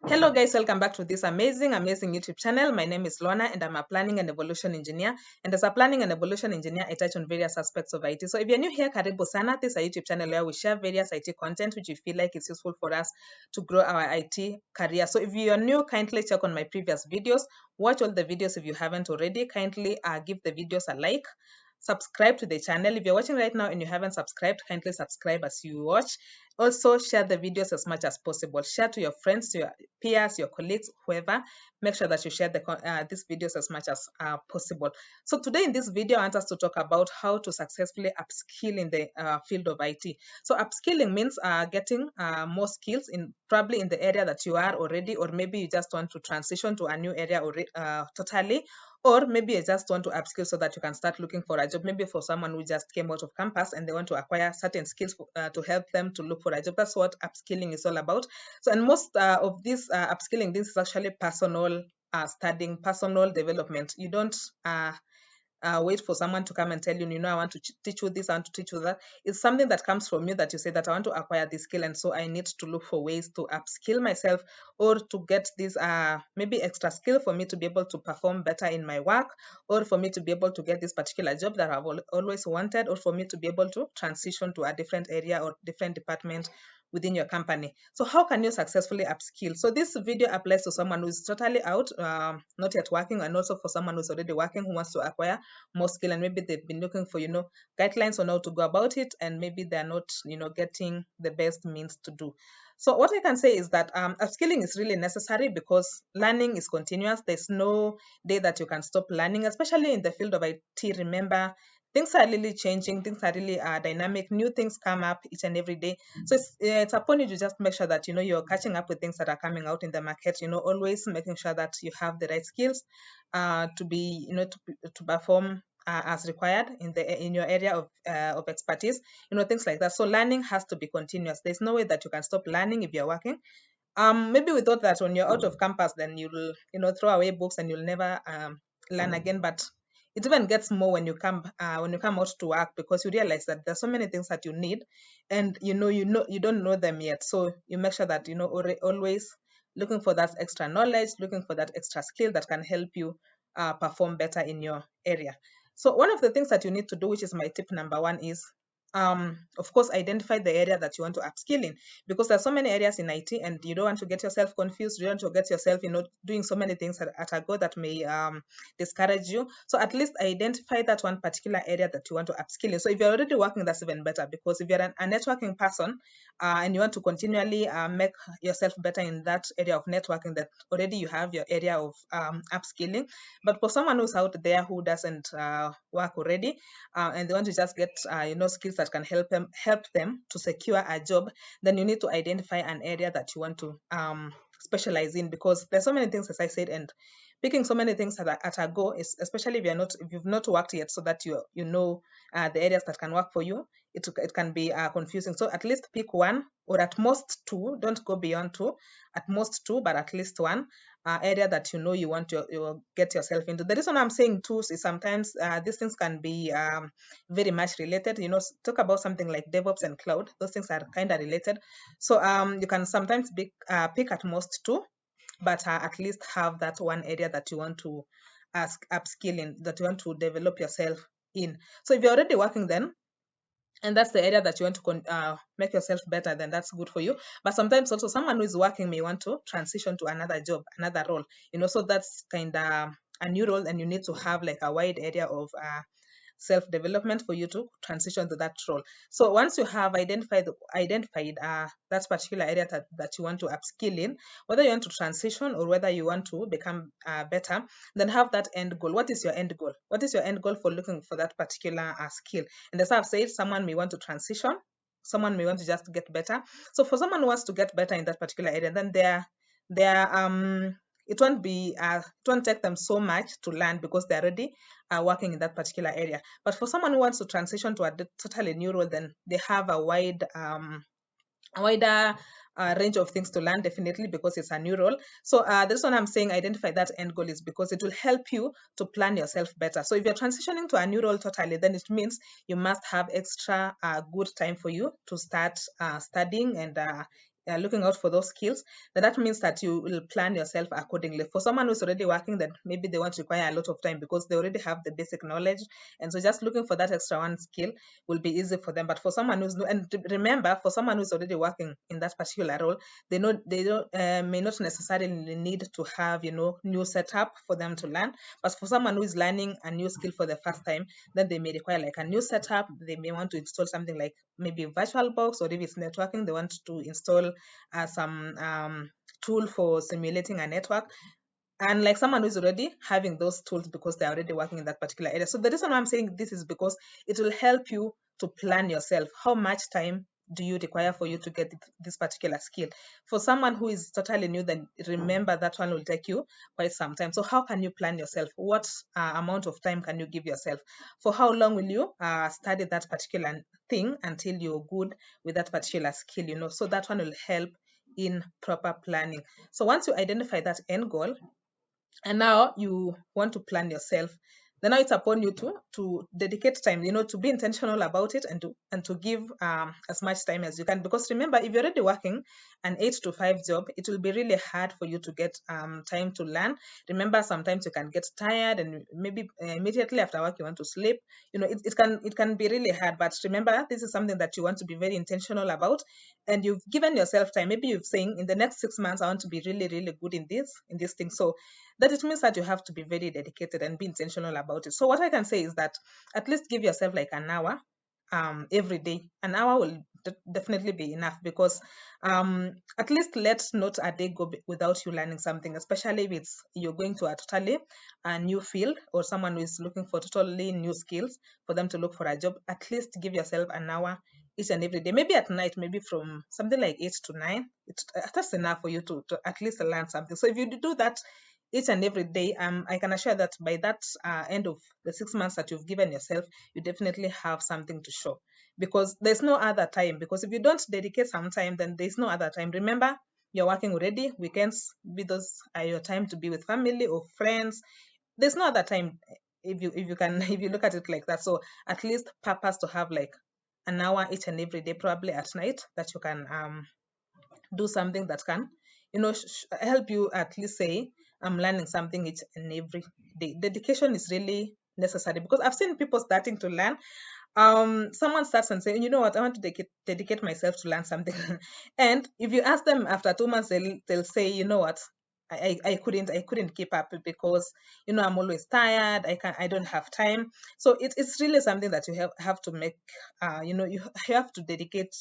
Hello guys, welcome back to this amazing YouTube channel. My name is Lona and I'm a planning and evolution engineer. And as a planning and evolution engineer, I touch on various aspects of IT. So if you're new here, karibu sana. This is a YouTube channel where we share various IT content which we feel like is useful for us to grow our IT career. So if you are new, kindly check on my previous videos. Watch all the videos if you haven't already. Kindly give the videos a like. Subscribe to the channel. If you're watching right now and you haven't subscribed, kindly subscribe as you watch. Also, share the videos as much as possible. Share to your friends, to your peers, your colleagues, whoever. Make sure that you share these videos as much as possible. So today in this video, I want us to talk about how to successfully upskill in the field of IT. So upskilling means getting more skills in probably in the area that you are already, or maybe you just want to transition to a new area totally, or maybe you just want to upskill so that you can start looking for a job. Maybe for someone who just came out of campus and they want to acquire certain skills to help them to look for a job. That's what upskilling is all about. So, and most of this upskilling, this is actually personal studying, personal development. You don't wait for someone to come and tell you, I want to teach you this, I want to teach you that. It's something that comes from you, that you say that I want to acquire this skill, and so I need to look for ways to upskill myself or to get this maybe extra skill for me to be able to perform better in my work, or for me to be able to get this particular job that I've always wanted, or for me to be able to transition to a different area or different department within your company. So how can you successfully upskill? So this video applies to someone who's totally out, not yet working, and also for someone who's already working who wants to acquire more skill, and maybe they've been looking for guidelines on how to go about it, and maybe they're not getting the best means to do. So what I can say is that upskilling is really necessary because learning is continuous. There's no day that you can stop learning, especially in the field of IT. Remember, things are really changing, things are really dynamic, new things come up each and every day. So it's upon you to just make sure that you're catching up with things that are coming out in the market, always making sure that you have the right skills to be to perform as required in your area of expertise, things like that. So learning has to be continuous. There's no way that you can stop learning if you're working. Maybe we thought that when you're out of campus, then you'll throw away books and you'll never learn again. But it even gets more when you come out to work, because you realize that there's so many things that you need, and you don't know them yet. So you make sure that always looking for that extra knowledge, looking for that extra skill that can help you perform better in your area. So one of the things that you need to do, which is my tip number one, is of course, identify the area that you want to upskill in, because there's so many areas in IT, and you don't want to get yourself confused. You don't want to get yourself, doing so many things at a go that may discourage you. So at least identify that one particular area that you want to upskill in. So if you're already working, that's even better, because if you're a networking person and you want to continually make yourself better in that area of networking, that already you have your area of upskilling. But for someone who's out there who doesn't work already, and they want to just get skills that can help them to secure a job, then you need to identify an area that you want to specialize in, because there's so many things, as I said, and picking so many things at a go is, especially if you've not worked yet, so that you know the areas that can work for you, it can be confusing. So at least pick one, or at most two. Don't go beyond two. At most two, but at least one area that you want to get yourself into. The reason I'm saying two is sometimes these things can be very much related. Talk about something like DevOps and cloud. Those things are kind of related. So you can sometimes pick at most two, but at least have that one area that you want to upskill in, that you want to develop yourself in. So if you're already working, then and that's the area that you want to make yourself better, then that's good for you. But sometimes also someone who is working may want to transition to another job, another role, so that's kind of a new role, and you need to have like a wide area of self-development for you to transition to that role. So once you have identified that particular area that you want to upskill in, whether you want to transition or whether you want to become better, then have that end goal. What is your end goal? What is your end goal for looking for that particular skill? And as I've said, someone may want to transition, someone may want to just get better. So for someone who wants to get better in that particular area, then it won't take them so much to learn, because they're already working in that particular area. But for someone who wants to transition to a totally new role, then they have a wider range of things to learn, definitely, because it's a new role. So this one I'm saying identify that end goal, is because it will help you to plan yourself better. So if you're transitioning to a new role totally, then it means you must have extra good time for you to start studying and looking out for those skills, then that means that you will plan yourself accordingly. For someone who's already working, then maybe they won't require a lot of time because they already have the basic knowledge, and so just looking for that extra one skill will be easy for them. But for someone who's new, and remember, for someone who's already working in that particular role, they don't may not necessarily need to have new setup for them to learn. But for someone who is learning a new skill for the first time, then they may require like a new setup. They may want to install something like maybe VirtualBox, or if it's networking, they want to install some tool for simulating a network. And like someone who's already having those tools because they're already working in that particular area. So the reason why I'm saying this is because it will help you to plan yourself. How much time do you require for you to get this particular skill? For someone who is totally new, then remember that one will take you quite some time. So how can you plan yourself? What amount of time can you give yourself? For how long will you study that particular thing until you're good with that particular skill? So that one will help in proper planning. So once you identify that end goal, and now you want to plan yourself, then now it's upon you to dedicate time, to be intentional about it, and to give as much time as you can. Because remember, if you're already working an 8 to 5 job, it will be really hard for you to get time to learn. Remember, sometimes you can get tired, and maybe immediately after work you want to sleep. It can be really hard. But remember, this is something that you want to be very intentional about, and you've given yourself time. Maybe you've saying, in the next 6 months I want to be really really good in this thing. So that it means that you have to be very dedicated and be intentional about it. So what I can say is that at least give yourself like an hour every day. An hour will definitely be enough, because at least let not a day go without you learning something, especially if you're going to a totally new field, or someone who is looking for totally new skills for them to look for a job. At least give yourself an hour each and every day, maybe at night, maybe from something like 8 to 9. That's enough for you to at least learn something. So if you do that each and every day, I can assure that by that end of the 6 months that you've given yourself, you definitely have something to show, because there's no other time. Because if you don't dedicate some time, then there's no other time. Remember, you're working already. Weekends, be those are your time to be with family or friends. There's no other time, if you can if you look at it like that. So at least purpose to have like an hour each and every day, probably at night, that you can do something that can help you at least say, I'm learning something each and every day. Dedication is really necessary, because I've seen people starting to learn. Someone starts and say, you know what, I want to dedicate myself to learn something. And if you ask them after 2 months, they'll say, you know what, I couldn't keep up, because I'm always tired. I don't have time. So it's really something that you have to make. You have to dedicate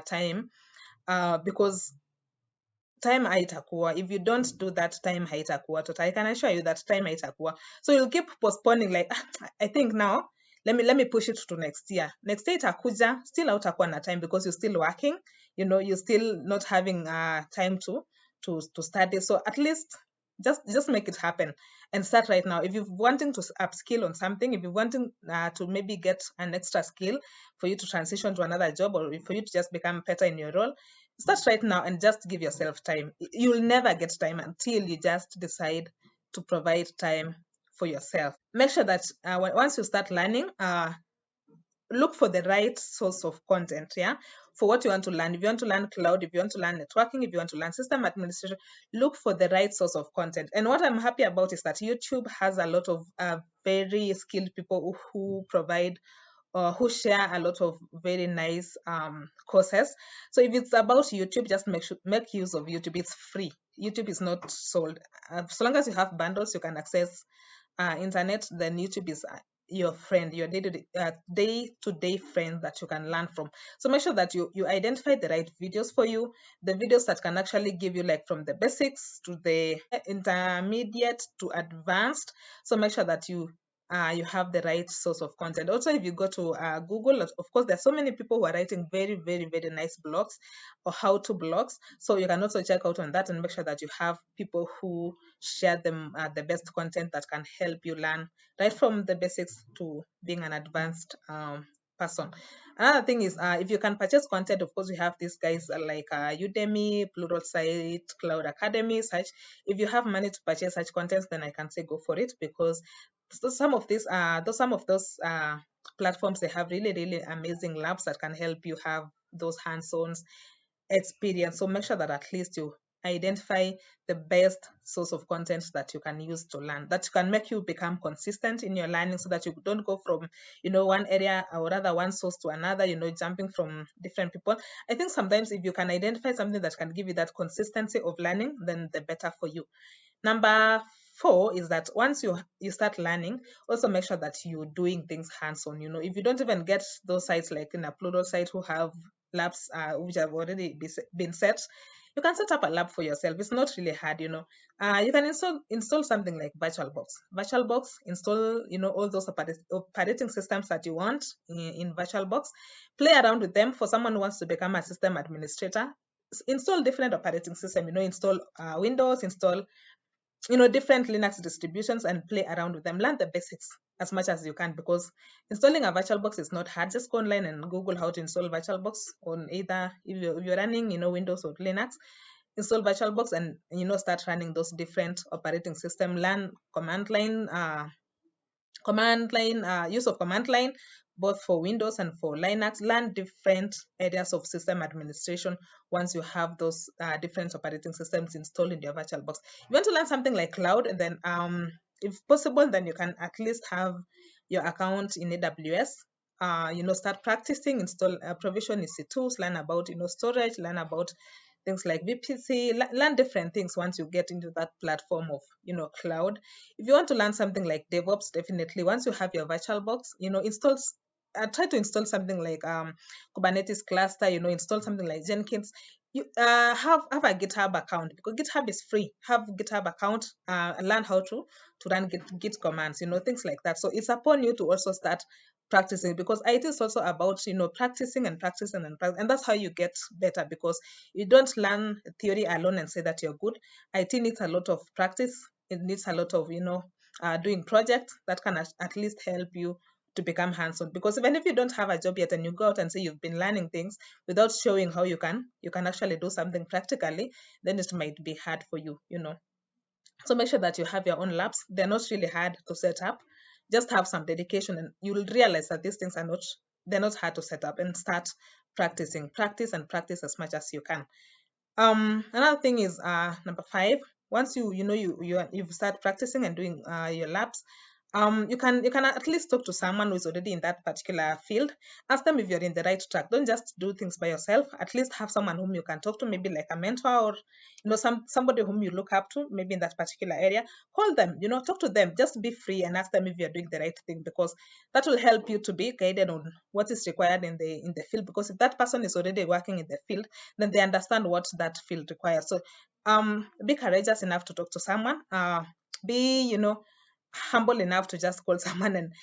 time, because time haitakuwa. If you don't do that, time haitakuwa tota. I can assure you that time haitakuwa. So you'll keep postponing, like, I think now, let me push it to next year. Next year itakuja, still hautakuwa na time, because you're still working. You're still not having time to study. So at least just make it happen and start right now. If you're wanting to upskill on something, if you're wanting to maybe get an extra skill for you to transition to another job, or for you to just become better in your role, start right now and just give yourself time. You'll never get time until you just decide to provide time for yourself. Make sure that once you start learning, look for the right source of content, yeah, for what you want to learn. If you want to learn cloud, if you want to learn networking, if you want to learn system administration, look for the right source of content. And what I'm happy about is that YouTube has a lot of very skilled people who provide, who share a lot of very nice courses. So if it's about YouTube, just make use of YouTube. It's free. YouTube is not sold. So long as you have bundles, you can access internet, then YouTube is your friend, your day-to-day friend that you can learn from. So make sure that you identify the right videos for you, the videos that can actually give you like from the basics to the intermediate to advanced. So make sure that you have the right source of content. Also, if you go to Google, of course, there's so many people who are writing very, very, very nice blogs or how-to blogs. So you can also check out on that and make sure that you have people who share them the best content that can help you learn right from the basics to being an advanced person. Another thing is, if you can purchase content, of course, we have these guys like Udemy, Pluralsight, Cloud Academy, such. If you have money to purchase such contents, then I can say go for it, because some of those platforms, they have really really amazing labs that can help you have those hands-ons experience. So make sure that at least you identify the best source of content that you can use to learn, that can make you become consistent in your learning, so that you don't go from, one area or rather one source to another, jumping from different people. I think sometimes if you can identify something that can give you that consistency of learning, then the better for you. Number four is that once you start learning, also make sure that you're doing things hands-on. If you don't even get those sites like in Upload site who have labs which have already been set, you can set up a lab for yourself. It's not really hard. You can install something like VirtualBox, install all those operating systems that you want in VirtualBox. Play around with them. For someone who wants to become a system administrator, install different operating system. Install Windows, install different Linux distributions, and play around with them. Learn the basics as much as you can, because installing a VirtualBox is not hard. Just go online and Google how to install VirtualBox on either, if you're running Windows or Linux. Install VirtualBox and start running those different operating system. Learn use of command line, both for Windows and for Linux. Learn different areas of system administration once you have those different operating systems installed in your VirtualBox. If you want to learn something like cloud, then if possible, then you can at least have your account in AWS. Start practicing, install provision EC2s, learn about storage, learn about things like VPC, learn different things once you get into that platform of cloud. If you want to learn something like DevOps, definitely once you have your VirtualBox, try to install something like Kubernetes cluster, install something like Jenkins. You have a GitHub account, because GitHub is free. Have GitHub account, and learn how to run Git commands, things like that. So it's upon you to also start practicing, because it is also about practicing and practicing and that's how you get better, because you don't learn theory alone and say that you're good. IT needs a lot of practice. It needs a lot of doing projects that can at least help you to become hands-on, because even if you don't have a job yet and you go out and say you've been learning things without showing how you can actually do something practically, then it might be hard for you. So make sure that you have your own labs. They're not really hard to set up. Just have some dedication and you'll realize that these things they're not hard to set up, and start practicing. Practice and practice as much as you can. Another thing is number 5. Once you've started practicing and doing your labs, you can at least talk to someone who is already in that particular field. Ask them if you're in the right track. Don't just do things by yourself. At least have someone whom you can talk to, maybe like a mentor, or somebody whom you look up to, maybe in that particular area. Call them, talk to them. Just be free and ask them if you're doing the right thing, because that will help you to be guided on what is required in the field. Because if that person is already working in the field, then they understand what that field requires. So be courageous enough to talk to someone. Be humble enough to just call someone and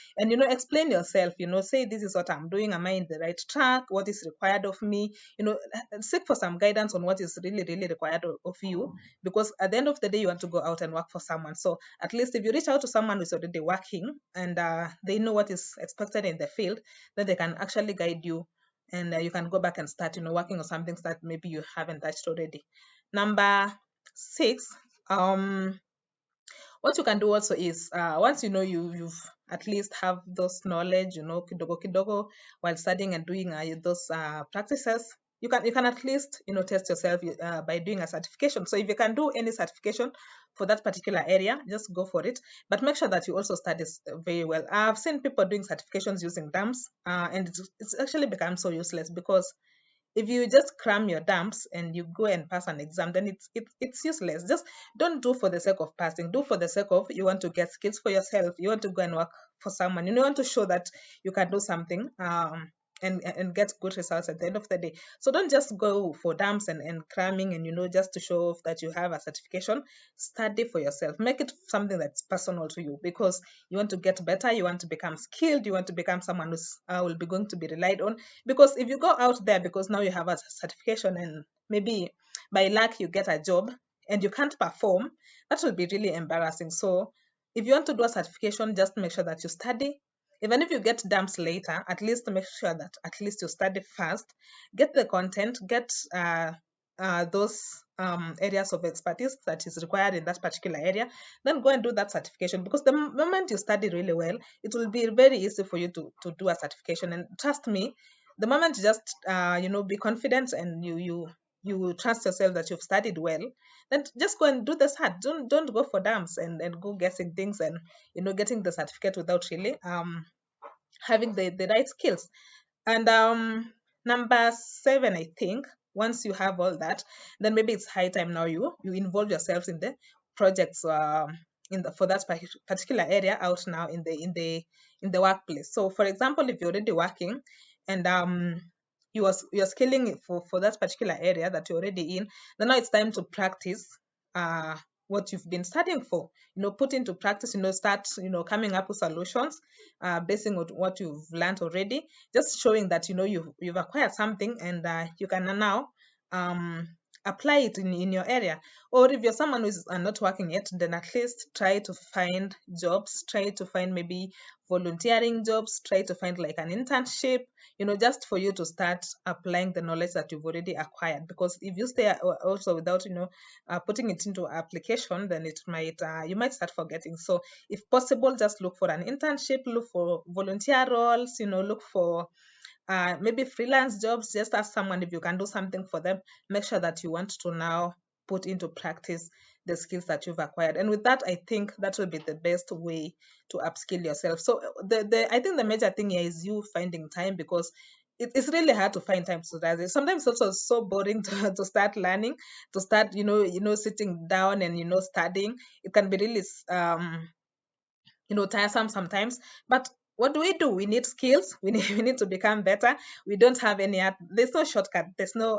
explain yourself. Say, this is what I'm doing. Am I in the right track? What is required of me? Seek for some guidance on what is really, really required of you, because at the end of the day, you want to go out and work for someone. So at least if you reach out to someone who's already working and they know what is expected in the field, then they can actually guide you, and you can go back and start working on some things that maybe you haven't touched already. Number 6, what you can do also is, once you've at least have those knowledge, kidogo kidogo, while studying and doing those practices, you can at least test yourself by doing a certification. So if you can do any certification for that particular area, just go for it, but make sure that you also study very well. I've seen people doing certifications using dumps, and it's actually become so useless, because if you just cram your dumps and you go and pass an exam, then it's useless. Just don't do for the sake of passing. Do for the sake of, you want to get skills for yourself. You want to go and work for someone. You want to show that you can do something, and get good results at the end of the day. So don't just go for dumps and cramming and just to show off that you have a certification. Study for yourself. Make it something that's personal to you, because you want to get better. You want to become skilled. You want to become someone who's will be going to be relied on. Because if you go out there because now you have a certification and maybe by luck you get a job and you can't perform, that will be really embarrassing. So if you want to do a certification, just make sure that you study. Even if you get dumps later, at least make sure that at least you study first, get the content, get those areas of expertise that is required in that particular area, then go and do that certification. Because the moment you study really well, it will be very easy for you to do a certification. And trust me, the moment you just be confident and you you trust yourself that you've studied well, then just go and do the cert. Don't go for dams and go guessing things and getting the certificate without really having the right skills. And number 7, I think, once you have all that, then maybe it's high time now you involve yourselves in the projects in the for that particular area out now in the workplace. So for example, if you're already working and you're skilling it for that particular area that you're already in, then now it's time to practice uh what you've been studying for. Put into practice, start coming up with solutions basing on what you've learned already, just showing that you've acquired something, and you can now um apply it in your area. Or if you're someone who's not working yet, then at least try to find jobs, try to find maybe volunteering jobs, try to find like an internship, just for you to start applying the knowledge that you've already acquired. Because if you stay also without putting it into application, then it might you might start forgetting. So if possible, just look for an internship, look for volunteer roles, look for maybe freelance jobs. Just ask someone if you can do something for them. Make sure that you want to now put into practice the skills that you've acquired. And with that, I think that will be the best way to upskill yourself. So I think the major thing here is you finding time, because it's really hard to find time to that. Sometimes it's also so boring to start learning, to start sitting down and studying. It can be really tiresome sometimes. But what do? We need skills. We need to become better. We don't have there's no shortcut. There's no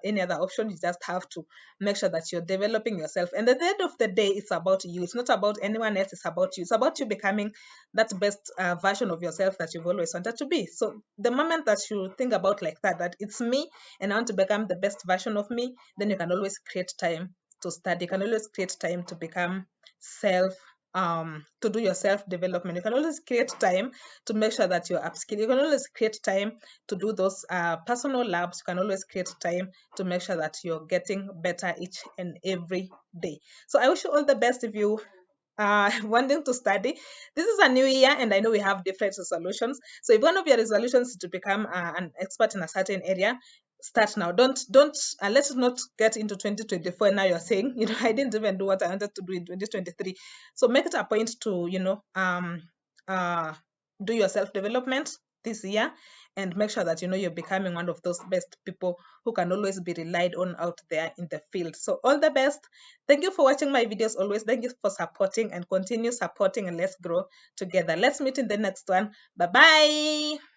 any other option. You just have to make sure that you're developing yourself. And at the end of the day, it's about you. It's not about anyone else. It's about you. It's about you becoming that best version of yourself that you've always wanted to be. So the moment that you think about like that it's me and I want to become the best version of me, then you can always create time to study. You can always create time to become self to do your self development. You can always create time to make sure that you're upskilling. You can always create time to do those personal labs. You can always create time to make sure that you're getting better each and every day. So I wish you all the best if you wanting to study. This is a new year, and I know we have different resolutions. So if one of your resolutions is to become an expert in a certain area, start now. Don't let's not get into 2024 and now you're saying, I didn't even do what I wanted to do in 2023. So make it a point to uh do your self-development this year, and make sure that you're becoming one of those best people who can always be relied on out there in the field. So all the best. Thank you for watching my videos always. Thank you for supporting, and continue supporting, and let's grow together. Let's meet in the next one. Bye bye.